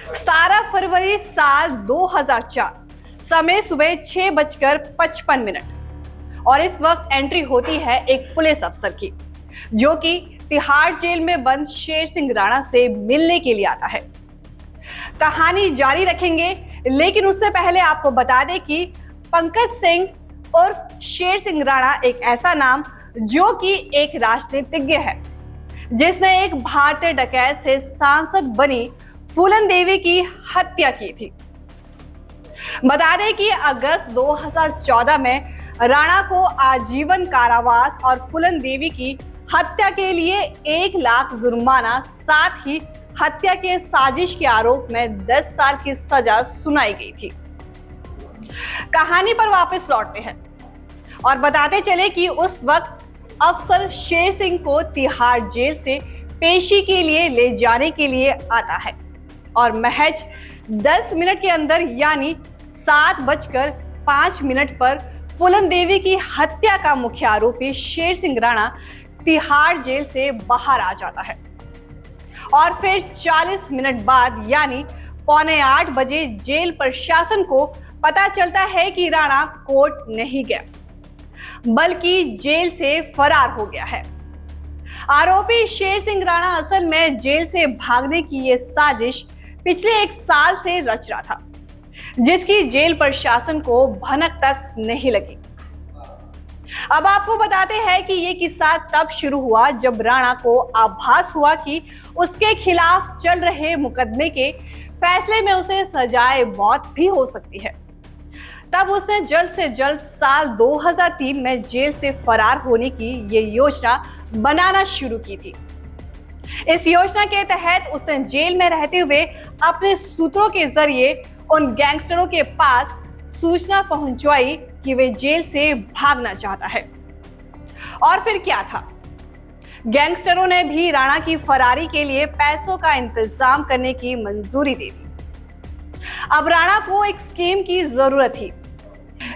17 फरवरी साल 2004, समय सुबह 6:55 और इस वक्त एंट्री होती है एक पुलिस अफसर की, जो कि तिहाड़ जेल में बंद शेर सिंह राणा से मिलने के लिए आता है। कहानी जारी रखेंगे, लेकिन उससे पहले आपको बता दें कि पंकज सिंह उर्फ शेर सिंह राणा एक ऐसा नाम जो कि एक राजनीतिज्ञ है, जिसने एक भारतीय डकैत से सांसद बनी फूलन देवी की हत्या की थी। बता दें कि अगस्त 2014 में राणा को आजीवन कारावास और फूलन देवी की हत्या के लिए 1 लाख जुर्माना, साथ ही हत्या के साजिश के आरोप में 10 साल की सजा सुनाई गई थी। कहानी पर वापस लौटते हैं और बताते चले कि उस वक्त अफसर शेर सिंह को तिहाड़ जेल से पेशी के लिए ले जाने के लिए आता है और महज 10 मिनट के अंदर यानी 7:05 पर फूलन देवी की हत्या का मुख्य आरोपी शेर सिंह राणा तिहाड़ जेल से बाहर आ जाता है और फिर 40 मिनट बाद यानी 7:45 बजे जेल प्रशासन को पता चलता है कि राणा कोर्ट नहीं गया, बल्कि जेल से फरार हो गया है। आरोपी शेर सिंह राणा असल में जेल से भागने की यह साजिश पिछले 1 साल से रच रहा था, जिसकी जेल प्रशासन को भनक तक नहीं लगी। अब आपको बताते हैं कि यह किस्सा तब शुरू हुआ जब राणा को आभास हुआ कि उसके खिलाफ चल रहे मुकदमे के फैसले में उसे सजाए मौत भी हो सकती है। तब उसने जल्द से जल्द साल 2003 में जेल से फरार होने की ये योजना बनाना शुरू की थी। इस योजना के तहत उसने जेल में रहते हुए अपने सूत्रों के जरिए उन गैंगस्टरों के पास सूचना पहुंचवाई कि वे जेल से भागना चाहता है। और फिर क्या था, गैंगस्टरों ने भी राणा की फरारी के लिए पैसों का इंतजाम करने की मंजूरी दे दी। अब राणा को एक स्कीम की जरूरत थी।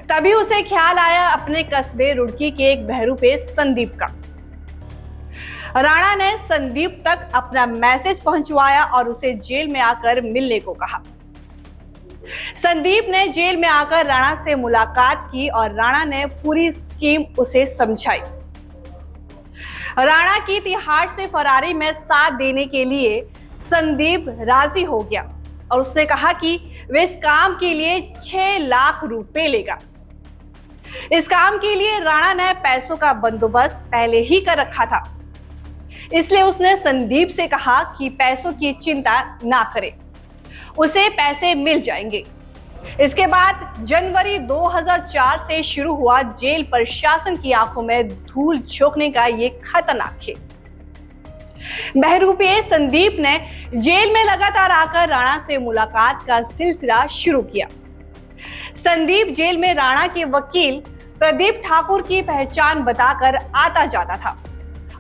तभी उसे ख्याल आया अपने कस्बे रुड़की के एक बहरूपे संदीप का। राणा ने संदीप तक अपना मैसेज पहुंचवाया और उसे जेल में आकर मिलने को कहा। संदीप ने जेल में आकर राणा से मुलाकात की और राणा ने पूरी स्कीम उसे समझाई। राणा की तिहाड़ से फरारी में साथ देने के लिए संदीप राजी हो गया और उसने कहा कि वे इस काम के लिए 6 लाख रुपए लेगा। इस काम के लिए राणा ने पैसों का बंदोबस्त पहले ही कर रखा था, इसलिए उसने संदीप से कहा कि पैसों की चिंता ना करे, उसे पैसे मिल जाएंगे। इसके बाद जनवरी 2004 से शुरू हुआ जेल प्रशासन की आंखों में धूल झोंकने का ये खतरनाक खेल। बहरूपे संदीप ने जेल में लगातार आकर राणा से मुलाकात का सिलसिला शुरू किया। संदीप जेल में राणा के वकील प्रदीप ठाकुर की पहचान बताकर आता जाता था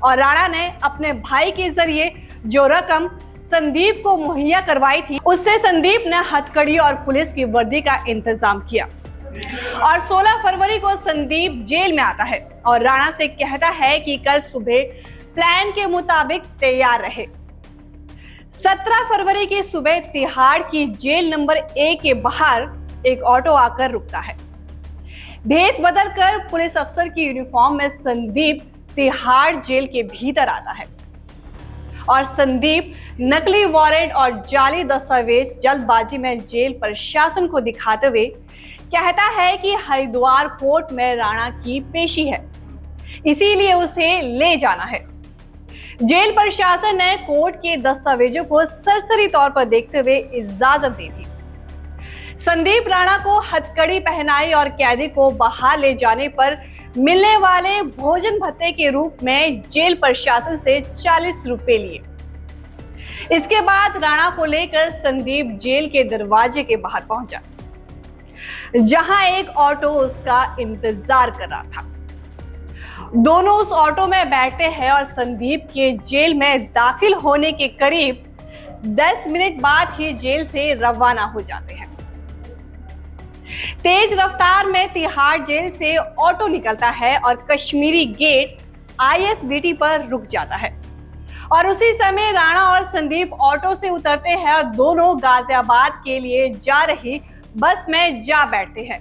और राणा ने अपने भाई के जरिए जो रकम संदीप को मुहैया करवाई थी, उससे संदीप ने हथकड़ी और पुलिस की वर्दी का इंतजाम किया। और 16 फरवरी को संदीप जेल में आता है और राणा से कहता है कि कल सुबह प्लान के मुताबिक तैयार रहे। 17 फरवरी की सुबह तिहाड़ की जेल नंबर 1 के बाहर एक ऑटो आकर रुकता है। भेष बदलकर पुलिस अफसर की यूनिफॉर्म में संदीप तिहाड़ जेल के भीतर आता है और संदीप नकली वारंट और जाली दस्तावेज जल्दबाजी में जेल प्रशासन को दिखाते हुए कहता है कि हरिद्वार कोर्ट में राणा की पेशी है, इसीलिए उसे ले जाना है। जेल प्रशासन ने कोर्ट के दस्तावेजों को सरसरी तौर पर देखते हुए इजाजत दी थी। संदीप राणा को हथकड़ी पहनाई और कैदी को बाहर ले जाने पर मिलने वाले भोजन भत्ते के रूप में जेल प्रशासन से 40 रुपए लिए। इसके बाद राणा को लेकर संदीप जेल के दरवाजे के बाहर पहुंचा, जहां एक ऑटो उसका इंतजार कर रहा था। दोनों उस ऑटो में बैठते हैं और संदीप के जेल में दाखिल होने के करीब 10 मिनट बाद ही जेल से रवाना हो जाते हैं। तेज रफ्तार में तिहाड़ जेल से ऑटो निकलता है और कश्मीरी गेट ISBT पर रुक जाता है और उसी समय राणा और संदीप ऑटो से उतरते हैं और दोनों गाजियाबाद के लिए जा रही बस में जा बैठते हैं।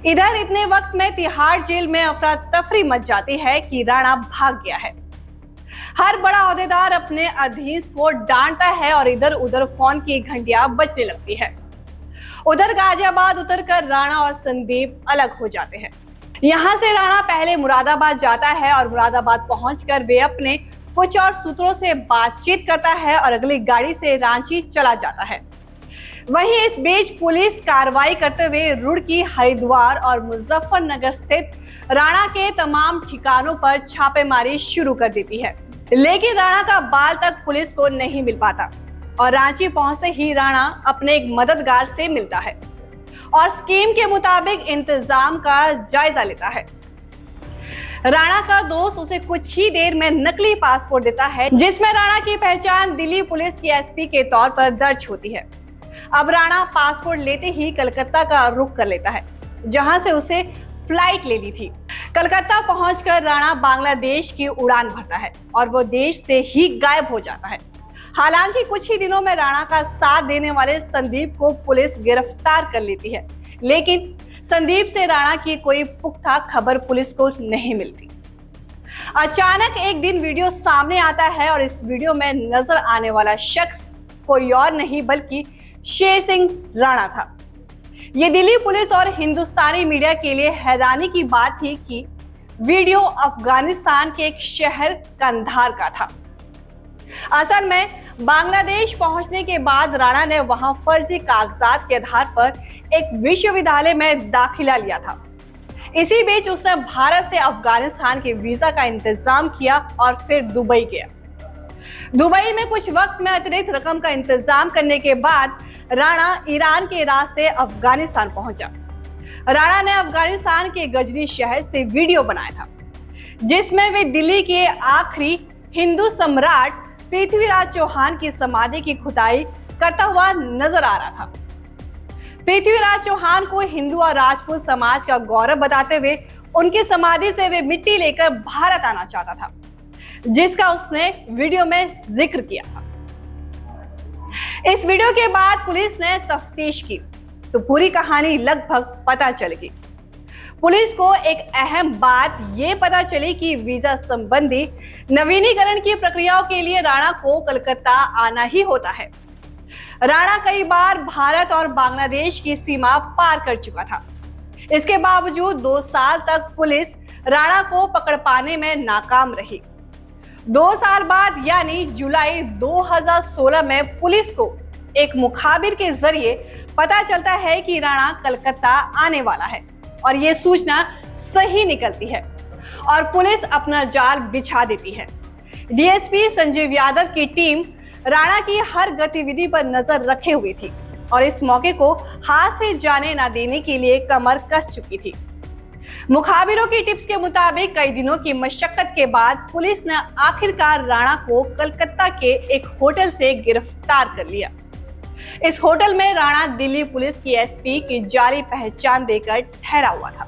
इधर इतने वक्त में तिहाड़ जेल में अफरा तफरी मच जाती है कि राणा भाग गया है। हर बड़ा ओहदेदार अपने अधीन को डांटता है और इधर उधर फोन की घंटियां बजने लगती है। उधर गाजियाबाद उतरकर राणा और संदीप अलग हो जाते हैं। यहाँ से राणा पहले मुरादाबाद जाता है और मुरादाबाद पहुंचकर वे अपने कुछ और सूत्रों से बातचीत करता है और अगली गाड़ी से रांची चला जाता है। वहीं इस बीच पुलिस कार्रवाई करते हुए रुड़की, हरिद्वार और मुजफ्फरनगर स्थित राणा के तमाम ठिकानों पर छापेमारी शुरू कर देती है, लेकिन राणा का बाल तक पुलिस को नहीं मिल पाता और रांची पहुंचते ही राणा अपने एक मददगार से मिलता है और स्कीम के मुताबिक इंतजाम का जायजा लेता है। राणा का दोस्त उसे कुछ ही देर में नकली पासपोर्ट देता है, जिसमें राणा की पहचान दिल्ली पुलिस की एसपी के तौर पर दर्ज होती है। अब राणा पासपोर्ट लेते ही कलकत्ता का रुख कर लेता है, जहां से उसे फ्लाइट लेनी थी। कलकत्ता पहुंचकर राणा बांग्लादेश की उड़ान भरता है और वो देश से ही गायब हो जाता है। हालांकि कुछ ही दिनों में राणा का साथ देने वाले संदीप को पुलिस गिरफ्तार कर लेती है, लेकिन संदीप से राणा की कोई पुख्ता खबर पुलिस को नहीं मिलती। अचानक एक दिन वीडियो सामने आता है और इस वीडियो में नजर आने वाला शख्स कोई और नहीं बल्कि शेर सिंह राणा था। ये दिल्ली पुलिस और हिंदुस्तानी मीडिया के लिए हैरानी की बात थी कि वीडियो अफगानिस्तान के एक शहर कंधार का था। असल में बांग्लादेश पहुंचने के बाद राणा ने वहां फर्जी कागजात के आधार पर एक विश्वविद्यालय में दाखिला लिया था। इसी बीच उसने भारत से अफगानिस्तान के वीजा का इंतजाम किया और फिर दुबई गया। दुबई में कुछ वक्त में अतिरिक्त रकम का इंतजाम करने के बाद राणा ईरान के रास्ते अफगानिस्तान पहुंचा। राणा ने अफगानिस्तान के गजनी शहर से वीडियो बनाया था, जिसमें वे दिल्ली के आखिरी हिंदू सम्राट पृथ्वीराज चौहान की समाधि की खुदाई करता हुआ नजर आ रहा था। पृथ्वीराज चौहान को हिंदू और राजपूत समाज का गौरव बताते हुए उनकी समाधि से वे मिट्टी लेकर भारत आना चाहता था, जिसका उसने वीडियो में जिक्र किया था। इस वीडियो के बाद पुलिस ने तफ्तीश की तो पूरी कहानी लगभग पता चल गई। पुलिस को एक अहम बात ये पता चली कि वीजा संबंधी नवीनीकरण की प्रक्रियाओं के लिए राणा को कलकत्ता आना ही होता है। राणा कई बार भारत और बांग्लादेश की सीमा पार कर चुका था। इसके बावजूद 2 साल तक पुलिस राणा को पकड़ पाने में नाकाम रही। 2 साल बाद यानी जुलाई 2016 में पुलिस को एक मुखाबिर के जरिए पता चलता है कि राणा कलकत्ता आने वाला है और ये सूचना सही निकलती है और पुलिस अपना जाल बिछा देती है। डीएसपी संजीव यादव की टीम राणा की हर गतिविधि पर नजर रखे हुई थी और इस मौके को हाथ से जाने ना देने के लिए कमर कस चुकी थी। मुखाबिरों की टिप्स के मुताबिक कई दिनों की मशक्कत के बाद पुलिस ने आखिरकार राणा को कलकत्ता के एक होटल से गिरफ्तार कर लिया। इस होटल में राणा दिल्ली पुलिस की एसपी की जाली पहचान देकर ठहरा हुआ था।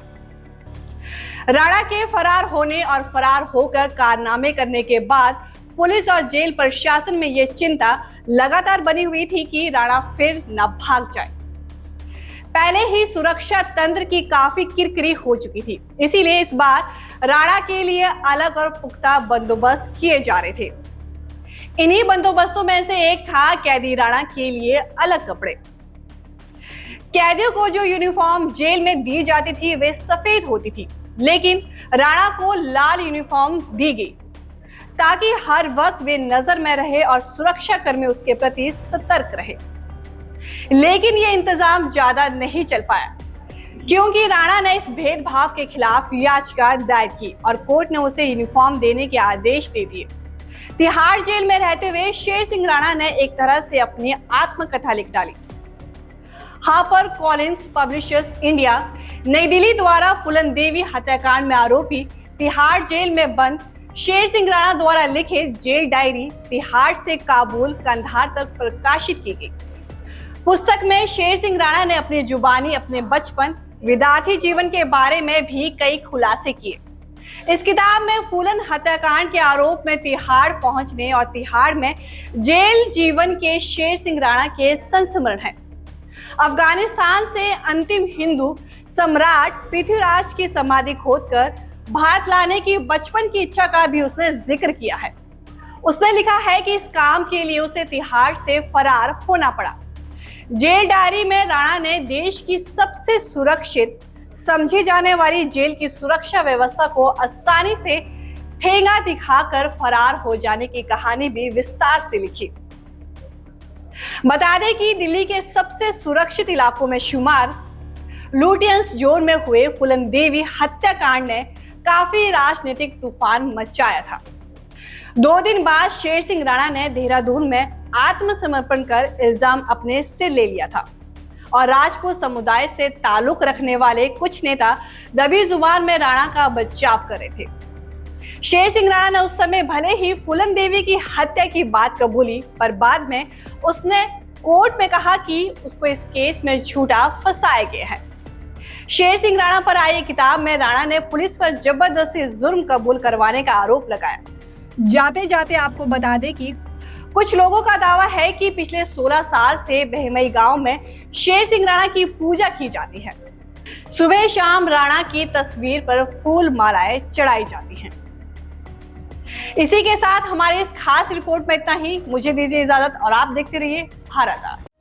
राणा के फरार होने और फरार होकर कारनामे करने के बाद पुलिस और जेल प्रशासन में यह चिंता लगातार बनी हुई थी कि राणा फिर न भाग जाए। पहले ही सुरक्षा तंत्र की काफी किरकिरी हो चुकी थी, इसीलिए इस बार राणा के लिए अलग और पुख्ता बंदोबस्त किए जा रहे थे। इन्हीं बंदोबस्तों में से एक था कैदी राणा के लिए अलग कपड़े। कैदियों को जो यूनिफॉर्म जेल में दी जाती थी वे सफेद होती थी, लेकिन राणा को लाल यूनिफॉर्म दी गई ताकि हर वक्त वे नजर में रहे और सुरक्षा कर्मी उसके प्रति सतर्क रहे। लेकिन यह इंतजाम ज्यादा नहीं चल पाया, क्योंकि राणा ने इस भेदभाव के खिलाफ याचिका दायर की और कोर्ट ने उसे यूनिफॉर्म देने के आदेश दे दिए। तिहाड़ जेल में रहते हुए शेर सिंह राणा ने एक तरह से अपनी आत्मकथा लिख डाली। हापर कॉलिंस पब्लिशर्स इंडिया नई दिल्ली द्वारा फूलन देवी हत्याकांड में आरोपी तिहाड़ जेल में बंद शेर सिंह राणा द्वारा लिखित जेल डायरी तिहाड़ से काबुल कंधार तक प्रकाशित की गई। पुस्तक में शेर सिंह राणा ने अपनी जुबानी अपने बचपन, विद्यार्थी जीवन के बारे में भी कई खुलासे किए। इस किताब में फूलन हत्याकांड के आरोप में तिहाड़ पहुंचने और तिहाड़ में जेल जीवन के शेर सिंह राणा के संस्मरण है। अफगानिस्तान से अंतिम हिंदू सम्राट पृथ्वीराज की समाधि खोदकर भारत लाने की बचपन की इच्छा का भी उसने जिक्र किया है। उसने लिखा है कि इस काम के लिए उसे तिहाड़ से फरार होना पड़ा। जेल डायरी में राणा ने देश की सबसे सुरक्षित समझी जाने वाली जेल की सुरक्षा व्यवस्था को आसानी से ठेंगा दिखाकर फरार हो जाने की कहानी भी विस्तार से लिखी। बता दें कि दिल्ली के सबसे सुरक्षित इलाकों में शुमार लुटियंस जोन में हुए फूलन देवी हत्याकांड ने काफी राजनीतिक तूफान मचाया था। 2 दिन बाद शेर सिंह राणा ने देहरादून में आत्मसमर्पण कर इल्जाम अपने सिर ले लिया था और राजपूत समुदाय से ताल्लुक रखने वाले कुछ नेता दबी जुबान में राणा का बचाव कर रहे थे। शेर सिंह राणा ने उस समय भले ही फूलन देवी की हत्या की बात कबूली, पर बाद में उसने कोर्ट में कहा कि उसको इस केस में झूठा फंसाया गया है। शेर सिंह राणा पर आई किताब में राणा ने पुलिस पर जबरदस्ती जुर्म कबूल करवाने का आरोप लगाया। जाते जाते आपको बता दें कि कुछ लोगों का दावा है कि पिछले 16 साल से बहमई गांव में शेर सिंह राणा की पूजा की जाती है। सुबह शाम राणा की तस्वीर पर फूल मालाएं चढ़ाई जाती हैं। इसी के साथ हमारे इस खास रिपोर्ट में इतना ही। मुझे दीजिए इजाजत और आप देखते रहिए भारत।